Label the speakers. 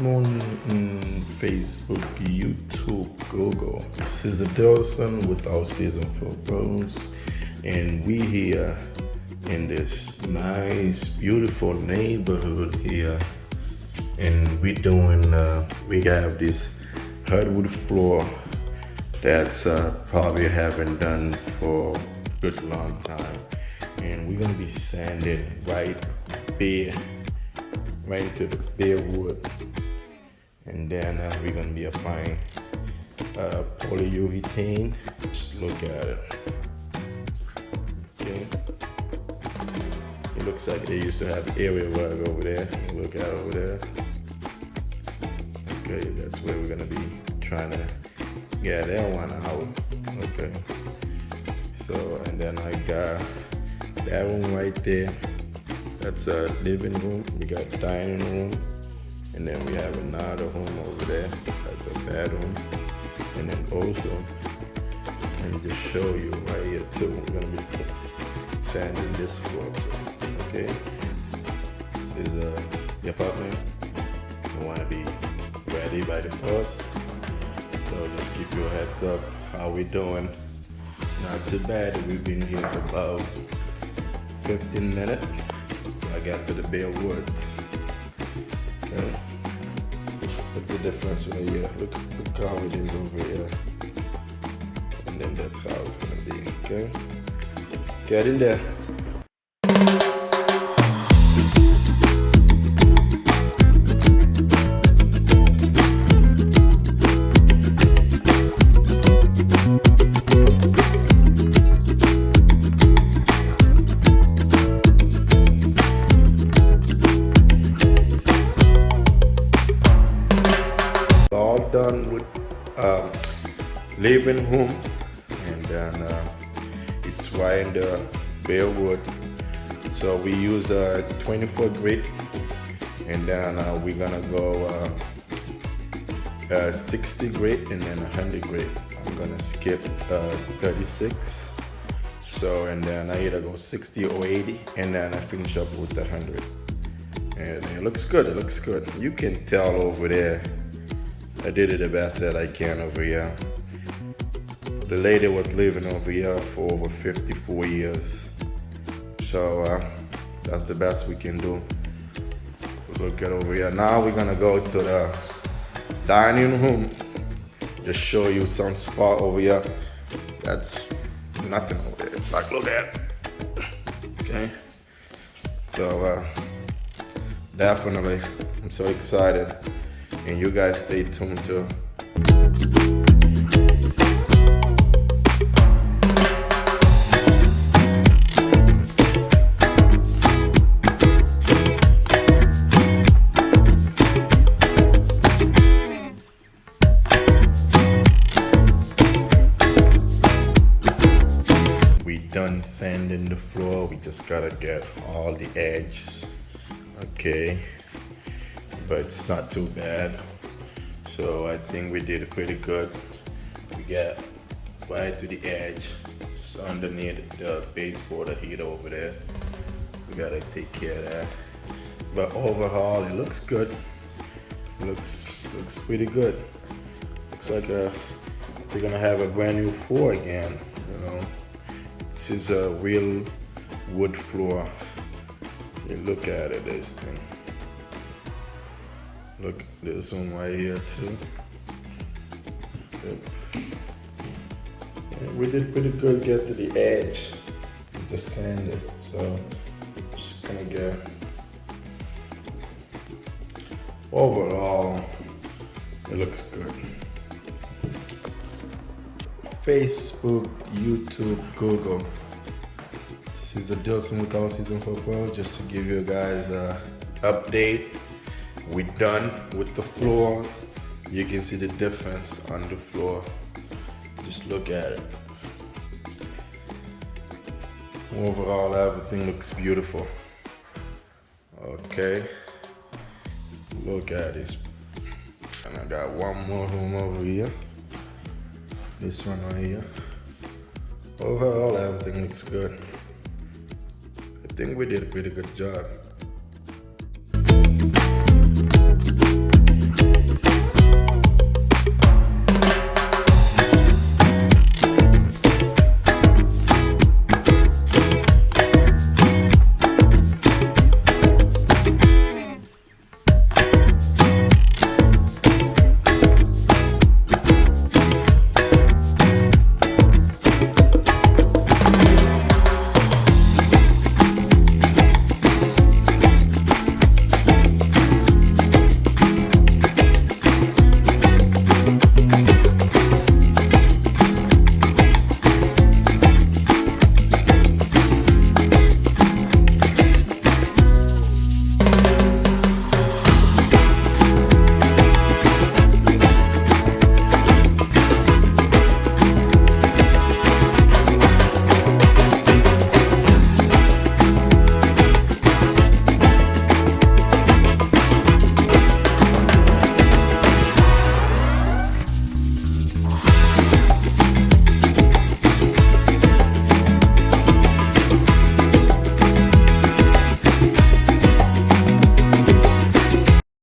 Speaker 1: morning, Facebook, YouTube, Google. This is Adelson with our season 4 pros, and we here in this nice, beautiful neighborhood here, and we have this hardwood floor that's probably haven't done for a good long time, and we're gonna be sanding right into the bare wood, and then we're gonna be applying polyurethane. Just look at it. Okay, it looks like they used to have area rug over there. Look at over there. Okay, that's where we're gonna be trying to get that one out. Okay, so and then I got that one right there. That's a living room. We got dining room, and then we have another room over there. That's a bedroom, and then also, let me just show you right here too. We're gonna be sanding this floor. Okay, this is the apartment. You want to be ready by the first, so just keep your heads up. How we doing? Not too bad. We've been here for about 15 minutes. I got to the bare wood. Okay. Look the difference right here. Look how it is over here. And then that's how it's gonna be. Okay. Get in there. Done with living room, and then it's right in the bare wood. So we use a 24 grit, and then we're gonna go 60 grit and then 100 grit. I'm gonna skip 36. So and then I either go 60 or 80, and then I finish up with the 100. And it looks good. It looks good. You can tell over there. I did it the best that I can over here. The lady was living over here for over 54 years. So that's the best we can do. Look at over here. Now we're gonna go to the dining room. Just show you some spot over here. That's nothing over there. It's like, look at it. Okay. So definitely, I'm so excited. And you guys stay tuned too. We done sanding the floor. We just gotta get all the edges. Okay. But it's not too bad. So I think we did pretty good. We got right to the edge, just underneath the baseboard heater over there. We gotta take care of that. But overall, it looks good. It looks pretty good. Looks like we're gonna have a brand new floor again. You know, this is a real wood floor. You look at it, this thing. Look, there's one right here too. Yep. Yeah, we did pretty good get to the edge with the sand. So just gonna get overall, it looks good. Facebook, YouTube, Google. This is Adelson with our season 4 pro, just to give you guys an update. We're done with the floor. You can see the difference on the floor. Just look at it. Overall, everything looks beautiful. Okay. Look at this. And I got one more room over here. This one right here. Overall, everything looks good. I think we did a pretty good job.